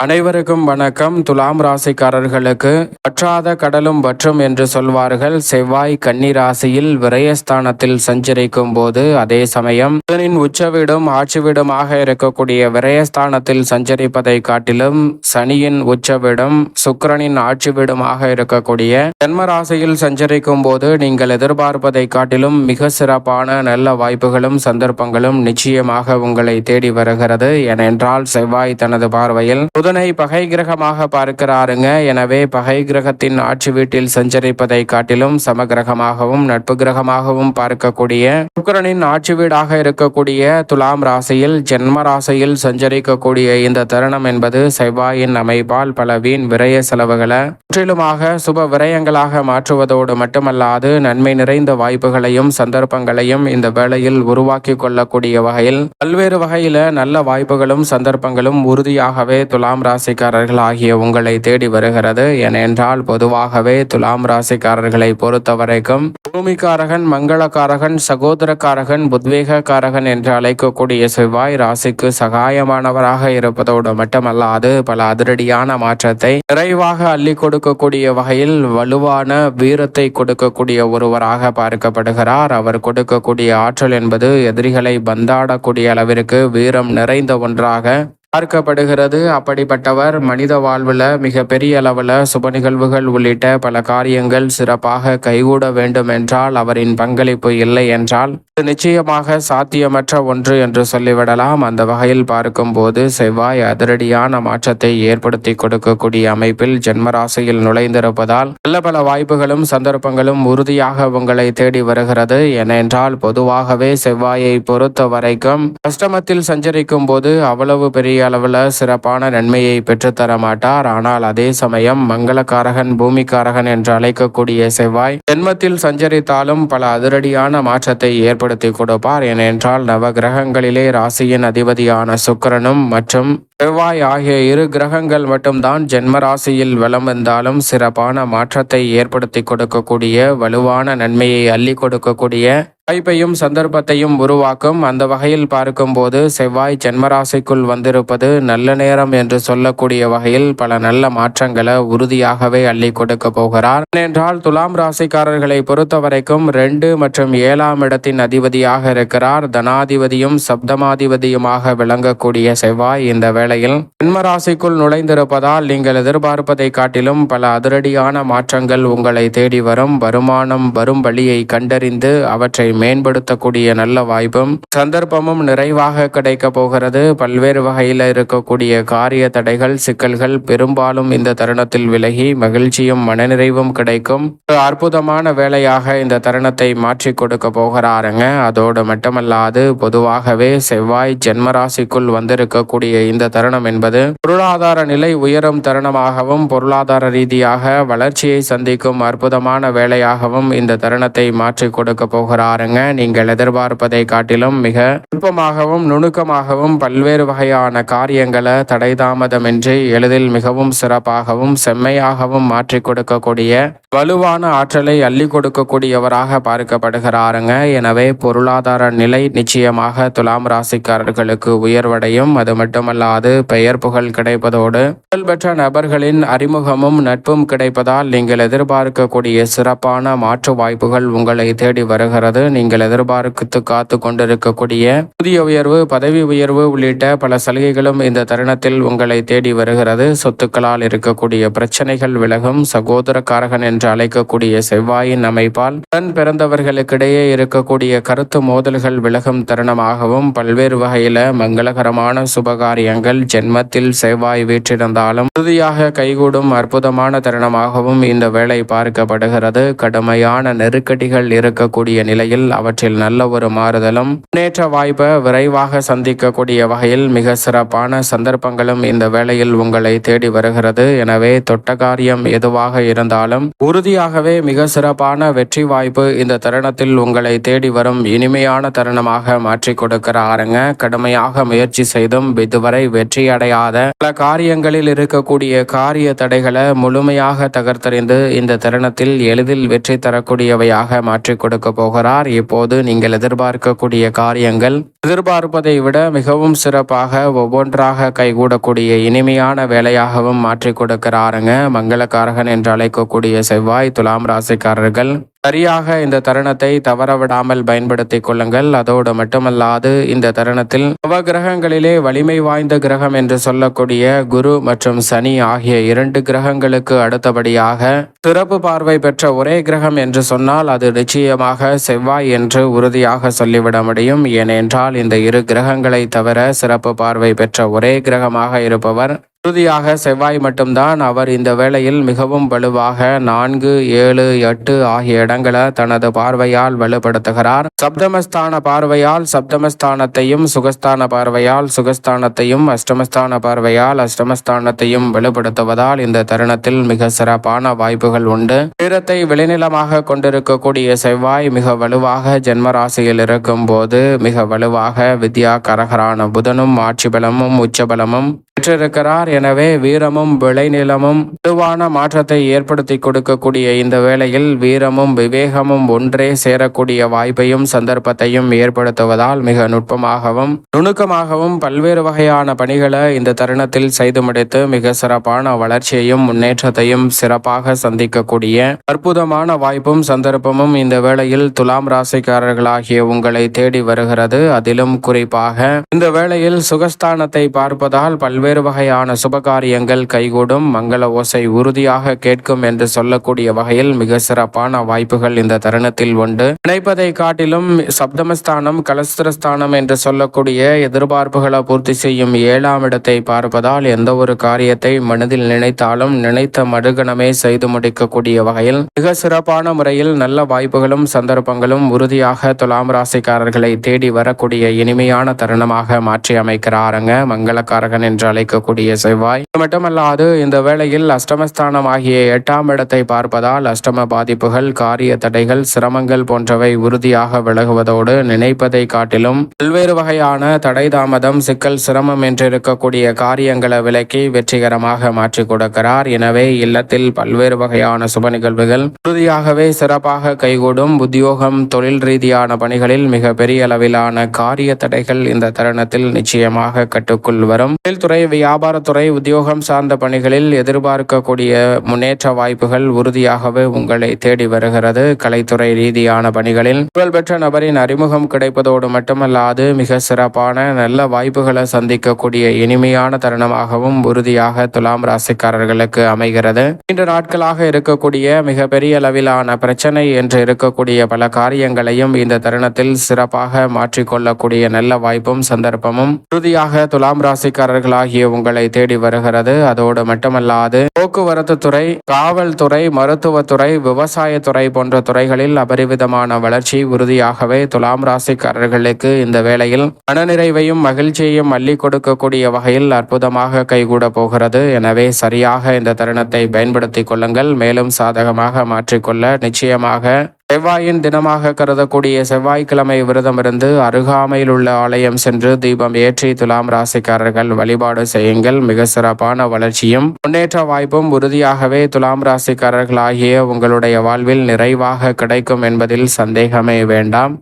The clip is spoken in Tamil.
அனைவருக்கும் வணக்கம். துலாம் ராசிக்காரர்களுக்கு வற்றாத கடலும் வற்றும் என்று சொல்வார்கள். செவ்வாய் கன்னி ராசியில் விரயஸ்தானத்தில் சஞ்சரிக்கும் போது, அதே சமயம் புதனின் உச்ச வீடும் ஆட்சி வீடுமாக இருக்கக்கூடிய விரயஸ்தானத்தில் சஞ்சரிப்பதை காட்டிலும் சனியின் உச்ச வீடும் சுக்கிரனின் ஆட்சி வீடுமாக இருக்கக்கூடிய ஜென்ம ராசியில் சஞ்சரிக்கும் போது நீங்கள் எதிர்பார்ப்பதை காட்டிலும் மிக சிறப்பான நல்ல வாய்ப்புகளும் சந்தர்ப்பங்களும் நிச்சயமாக உங்களை தேடி வருகிறது. ஏனென்றால் செவ்வாய் தனது பார்வையில் புதனை பகை கிரகமாக பார்க்கிறாருங்க. எனவே பகை கிரகத்தின் ஆட்சி வீட்டில் சஞ்சரிப்பதை காட்டிலும் சம கிரகமாகவும் நட்பு கிரகமாகவும் பார்க்கக்கூடிய சுக்கிரனின் ஆட்சி வீடாக இருக்கக்கூடிய துலாம் ராசியில் ஜென்ம ராசியில் சஞ்சரிக்கக்கூடிய இந்த தருணம் என்பது செவ்வாயின் அமைப்பால் பல வீண் விரய செலவுகளை முற்றிலுமாக சுப விரயங்களாக மாற்றுவதோடு மட்டுமல்லாது நன்மை நிறைந்த வாய்ப்புகளையும் சந்தர்ப்பங்களையும் இந்த வேளையில் உருவாக்கி கொள்ளக்கூடிய வகையில் பல்வேறு வகையில நல்ல வாய்ப்புகளும் சந்தர்ப்பங்களும் உறுதியாகவே துலாம் ராசிக்காரர்கள் ஆகிய உங்களை தேடி வருகிறது. ஏனென்றால் பொதுவாகவே துலாம் ராசிக்காரர்களை பொறுத்தவரைக்கும் பூமிக்காரகன், மங்களக்காரகன், சகோதரக்காரகன், புத்வேகக்காரகன் என்று அழைக்கக்கூடிய செவ்வாய் ராசிக்கு சகாயமானவராக இருப்பதோடு மட்டுமல்லாது பல அதிரடியான மாற்றத்தை நிறைவாக அள்ளி கொடுக்கக்கூடிய வகையில் வலுவான வீரத்தை கொடுக்கக்கூடிய ஒருவராக பார்க்கப்படுகிறார். அவர் கொடுக்கக்கூடிய ஆற்றல் என்பது எதிரிகளை பந்தாடக்கூடிய அளவிற்கு வீரம் நிறைந்த ஒன்றாக பார்க்கப்படுகிறது. அப்படிப்பட்டவர் மனித வாழ்வில் மிக பெரிய அளவில் சுப நிகழ்வுகள் உள்ளிட்ட பல காரியங்கள் சிறப்பாக கைகூட வேண்டும் என்றால் அவரின் பங்களிப்பு இல்லை என்றால் நிச்சயமாக சாத்தியமற்ற ஒன்று என்று சொல்லிவிடலாம். அந்த வகையில் பார்க்கும்போது செவ்வாய் அதிரடியான மாற்றத்தை ஏற்படுத்தி கொடுக்கக்கூடிய அமைப்பில் ஜென்மராசியில் நுழைந்திருப்பதால் நல்ல பல வாய்ப்புகளும் சந்தர்ப்பங்களும் உறுதியாக உங்களை தேடி வருகிறது. ஏனென்றால் பொதுவாகவே செவ்வாயை பொறுத்த வரைக்கும் அஷ்டமத்தில் சஞ்சரிக்கும் போது அவ்வளவு பெரிய அளவில் சிறப்பான நன்மையை பெற்றுத்தர மாட்டார். ஆனால் அதே சமயம் மங்களக்காரகன், பூமிக்காரகன் என்று அழைக்கக்கூடிய செவ்வாய் ஜென்மத்தில் சஞ்சரித்தாலும் பல அதிரடியான மாற்றத்தை ஏற்படுத்தி கொடுப்பார். ஏனென்றால் நவ கிரகங்களிலே ராசியின் அதிபதியான சுக்கிரனும் மற்றும் செவ்வாய் ஆகிய இரு கிரகங்கள் மட்டும்தான் ஜென்ம ராசியில் வலம் வந்தாலும் சிறப்பான மாற்றத்தை ஏற்படுத்தி கொடுக்கக்கூடிய வலுவான நன்மையை அள்ளி கொடுக்கக்கூடிய வாய்ப்பையும் சந்தர்ப்பத்தையும் உருவாக்கும். அந்த வகையில் பார்க்கும்போது செவ்வாய் ஜென்மராசிக்குள் வந்திருப்பது நல்ல நேரம் என்று சொல்லக்கூடிய வகையில் பல நல்ல மாற்றங்களை உறுதியாகவே அள்ளி கொடுக்க போகிறார். ஏனென்றால் துலாம் ராசிக்காரர்களை பொறுத்த வரைக்கும் 2 மற்றும் 7ஆம் இடத்தின் அதிபதியாக இருக்கிறார். தனாதிபதியும் சப்தமாதிபதியுமாக விளங்கக்கூடிய செவ்வாய் இந்த வேளையில் ஜென்மராசிக்குள் நுழைந்திருப்பதால் நீங்கள் எதிர்பார்ப்பதை காட்டிலும் பல அதிரடியான மாற்றங்கள் உங்களை தேடி வரும். வருமானம் வரும் வழியை கண்டறிந்து அவற்றை மேம்படுத்தக்கூடிய நல்ல வாய்ப்பும் சந்தர்ப்பமும் நிறைவாக கிடைக்க போகிறது. பல்வேறு வகையில் இருக்கக்கூடிய காரிய தடைகள், சிக்கல்கள் பெரும்பாலும் இந்த தருணத்தில் விலகி மகிழ்ச்சியும் மனநிறைவும் கிடைக்கும். அற்புதமான வேலையாக இந்த தருணத்தை மாற்றி கொடுக்க போகிறாருங்க. அதோடு மட்டுமல்லாது பொதுவாகவே செவ்வாய் ஜென்மராசிக்குள் வந்திருக்கக்கூடிய இந்த தருணம் என்பது பொருளாதார நிலை உயரும் தருணமாகவும் பொருளாதார ரீதியாக வளர்ச்சியை சந்திக்கும் அற்புதமான வேலையாகவும் இந்த தருணத்தை மாற்றி கொடுக்க போகிறாருங்க. நீங்கள் எதிர்பார்ப்பதை காட்டிலும் மிக நுட்பமாகவும் நுணுக்கமாகவும் பல்வேறு வகையான காரியங்களை தடை தாமதமின்றி எளிதில் மிகவும் சிறப்பாகவும் செம்மையாகவும் மாற்றி கொடுக்கக்கூடிய வலுவான ஆற்றலை அள்ளி கொடுக்கக்கூடியவராக பார்க்கப்படுகிறாருங்க. எனவே பொருளாதார நிலை நிச்சயமாக துலாம் ராசிக்காரர்களுக்கு உயர்வடையும். அது மட்டுமல்லாது பெயர் புகழ் கிடைப்பதோடு புகழ்பெற்ற நபர்களின் அறிமுகமும் நட்பும் கிடைப்பதால் நீங்கள் எதிர்பார்க்கக்கூடிய சிறப்பான மாற்று வாய்ப்புகள் உங்களை தேடி வருகிறது. நீங்கள் எதிர்பார்த்து காத்து கொண்டிருக்கக்கூடிய புதிய உயர்வு, பதவி உயர்வு உள்ளிட்ட பல சலுகைகளும் இந்த தருணத்தில் உங்களை தேடி வருகிறது. சொத்துக்களால் இருக்கக்கூடிய பிரச்சனைகள் விலகும். சகோதரக்காரகன் என்று அழைக்கக்கூடிய செவ்வாயின் அமைப்பால் உடன் பிறந்தவர்களுக்கிடையே இருக்கக்கூடிய கருத்து மோதல்கள் விலகும் தருணமாகவும் பல்வேறு வகையில மங்களகரமான சுபகாரியங்கள் ஜென்மத்தில் செவ்வாய் வீற்றிருந்தாலும் உறுதியாக கைகூடும் அற்புதமான தருணமாகவும் இந்த வேளை பார்க்கப்படுகிறது. கடுமையான நெருக்கடிகள் இருக்கக்கூடிய நிலையில் அவற்றில் நல்ல ஒரு மாறுதலும் முன்னேற்ற வாய்ப்பை விரைவாக சந்திக்கக்கூடிய வகையில் மிக சிறப்பான சந்தர்ப்பங்களும் இந்த வேளையில் உங்களை தேடி வருகிறது. எனவே தொட்ட காரியம் எதுவாக இருந்தாலும் உறுதியாகவே மிக சிறப்பான வெற்றி வாய்ப்பு இந்த தருணத்தில் உங்களை தேடி வரும் இனிமையான தருணமாக மாற்றி கொடுக்கிறாருங்க. கடுமையாக முயற்சி செய்தும் இதுவரை வெற்றி வெற்றி அடையாத பல காரியங்களில் இருக்கக்கூடிய காரிய தடைகளை முழுமையாக தகர்த்தறிந்து இந்த தருணத்தில் எளிதில் வெற்றி தரக்கூடியவையாக மாற்றிக் கொடுக்க போகிறார். இப்போது நீங்கள் எதிர்பார்க்கக்கூடிய காரியங்கள் எதிர்பார்ப்பதை விட மிகவும் சிறப்பாக ஒவ்வொன்றாக கைகூடக்கூடிய இனிமையான வேலையாகவும் மாற்றிக் கொடுக்கிறாருங்க. மங்களக்காரகன் என்று அழைக்கக்கூடிய செவ்வாய் துலாம் ராசிக்காரர்கள் சரியாக இந்த தருணத்தை தவறவிடாமல் பயன்படுத்திக் கொள்ளுங்கள். அதோடு மட்டுமல்லாது இந்த தருணத்தில் நவ கிரகங்களிலே வலிமை வாய்ந்த கிரகம் என்று சொல்லக்கூடிய குரு மற்றும் சனி ஆகிய 2 கிரகங்களுக்கு அடுத்தபடியாக சிறப்பு பார்வை பெற்ற ஒரே கிரகம் என்று சொன்னால் அது நிச்சயமாக செவ்வாய் என்று உறுதியாக சொல்லிவிட முடியும். ஏனென்றால் இந்த 2 கிரகங்களை தவிர சிறப்பு பார்வை பெற்ற ஒரே கிரகமாக இருப்பவர் உறுதியாக செவ்வாய் மட்டும்தான். அவர் இந்த வேளையில் மிகவும் வலுவாக 4, 7, 8 ஆகிய இடங்களை தனது பார்வையால் வலுப்படுத்துகிறார். சப்தமஸ்தான பார்வையால் சப்தமஸ்தானத்தையும், சுகஸ்தான பார்வையால் சுகஸ்தானத்தையும், அஷ்டமஸ்தான பார்வையால் அஷ்டமஸ்தானத்தையும் வலுப்படுத்துவதால் இந்த தருணத்தில் மிக சிறப்பான வாய்ப்புகள் உண்டு. வீரத்தை விளைநிலமாக கொண்டிருக்கக்கூடிய செவ்வாய் மிக வலுவாக ஜென்மராசியில் இருக்கும் போது மிக வலுவாக வித்யா கரகரான புதனும் ஆட்சி பலமும் உச்சபலமும் பெற்றிருக்கிறார். எனவே வீரமும் விளைநிலமும் வலுவான மாற்றத்தை ஏற்படுத்தி கொடுக்கக்கூடிய இந்த வேளையில் வீரமும் விவேகமும் ஒன்றே சேரக்கூடிய வாய்ப்பையும் சந்தர்ப்பத்தையும் ஏற்படுத்துவதால் மிக நுட்பமாகவும் நுணுக்கமாகவும் பல்வேறு வகையான பணிகளை இந்த தருணத்தில் செய்து முடித்து மிக சிறப்பான வளர்ச்சியையும் முன்னேற்றத்தையும் சிறப்பாக சந்திக்கக்கூடிய அற்புதமான வாய்ப்பும் சந்தர்ப்பமும் இந்த வேளையில் துலாம் ராசிக்காரர்களாகிய உங்களை தேடி வருகிறது. அதிலும் குறிப்பாக இந்த வேளையில் சுகஸ்தானத்தை பார்ப்பதால் பல்வேறு வகையான சுபகாரியங்கள் கைகூடும். மங்கள ஓசை உறுதியாக கேட்கும் என்று சொல்லக்கூடிய வகையில் மிக சிறப்பான வாய்ப்புகள் இந்த தருணத்தில் உண்டு. நினைப்பதை காட்டிலும் சப்தமஸ்தானம் கலஸ்திரஸ்தானம் என்று சொல்லக்கூடிய எதிர்பார்ப்புகளை பூர்த்தி செய்யும் 7ஆம் இடத்தை பார்ப்பதால் எந்த ஒரு காரியத்தை மனதில் நினைத்தாலும் நினைத்த மறுகணமே செய்து முடிக்கக்கூடிய வகையில் மிக சிறப்பான முறையில் நல்ல வாய்ப்புகளும் சந்தர்ப்பங்களும் உறுதியாக துலாம் ராசிக்காரர்களை தேடி வரக்கூடிய இனிமையான தருணமாக மாற்றி அமைக்கிறாருங்க மங்களக்காரகன் என்று அழைக்கக்கூடிய செவ்வாய். மட்டுமல்லாது இந்த வேளையில் அஷ்டமஸ்தானம் ஆகிய 8ஆம் இடத்தை பார்ப்பதால் அஷ்டம பாதிப்புகள், காரிய தடைகள், சிரமங்கள் போன்றவை உறுதியாக விலகுவதோடு நினைப்பதை காட்டிலும் பல்வேறு வகையான தடை தாமதம், சிக்கல், சிரமம் என்று இருக்கக்கூடிய காரியங்களை விலக்கி வெற்றிகரமாக மாற்றிக் கொடுக்கிறார். எனவே இல்லத்தில் பல்வேறு வகையான சுப நிகழ்வுகள் உறுதியாகவே சிறப்பாக கைகூடும். உத்தியோகம், தொழில் ரீதியான பணிகளில் மிக பெரிய அளவிலான காரிய தடைகள் இந்த தருணத்தில் நிச்சயமாக கட்டுக்குள் வரும். தொழில்துறை, வியாபாரத்துறை, உத்தியோகம் சார்ந்த பணிகளில் எதிர்பார்க்கக்கூடிய முன்னேற்ற வாய்ப்புகள் உறுதியாகவே உங்களை தேடி வருகிறது. கலைத்துறை ரீதியான பணிகளில் புகழ்பெற்ற நபரின் அறிமுகம் கிடைப்பதோடு மட்டுமல்லாது மிக சிறப்பான நல்ல வாய்ப்புகளை சந்திக்கக்கூடிய இனிமையான தருணமாகவும் உறுதியாக துலாம் ராசிக்காரர்களுக்கு அமைகிறது. நீண்ட நாட்களாக இருக்கக்கூடிய மிக பெரிய அளவிலான பிரச்சனை என்று இருக்கக்கூடிய பல காரியங்களையும் இந்த தருணத்தில் சிறப்பாக மாற்றிக்கொள்ளக்கூடிய நல்ல வாய்ப்பும் சந்தர்ப்பமும் உறுதியாக துலாம் ராசிக்காரர்களாகிய உங்களை தேடி வருகிறது. அதோடு மட்டுமல்லாது போக்குவரத்து துறை, காவல்துறை, மருத்துவத்துறை, விவசாயத்துறை போன்ற துறைகளில் அபரிவிதமான வளர்ச்சி உறுதியாகவே துலாம் ராசிக்காரர்களுக்கு இந்த வேளையில் மனநிறைவையும் மகிழ்ச்சியையும் அள்ளி கொடுக்கக்கூடிய வகையில் அற்புதமாக கைகூட போகிறது. எனவே சரியாக இந்த தருணத்தை பயன்படுத்திக் கொள்ளுங்கள். மேலும் சாதகமாக மாற்றிக்கொள்ள நிச்சயமாக செவ்வாயின் தினமாக கருதக்கூடிய செவ்வாய்க்கிழமை விரதமிருந்து அருகாமையில் உள்ள ஆலயம் சென்று தீபம் ஏற்றி துலாம் ராசிக்காரர்கள் வழிபாடு செய்யுங்கள். மிக சிறப்பான வளர்ச்சியும் முன்னேற்ற வாய்ப்பும் உறுதியாகவே துலாம் ராசிக்காரர்கள் ஆகிய உங்களுடைய வாழ்வில் நிறைவாக கிடைக்கும் என்பதில் சந்தேகமே வேண்டாம்.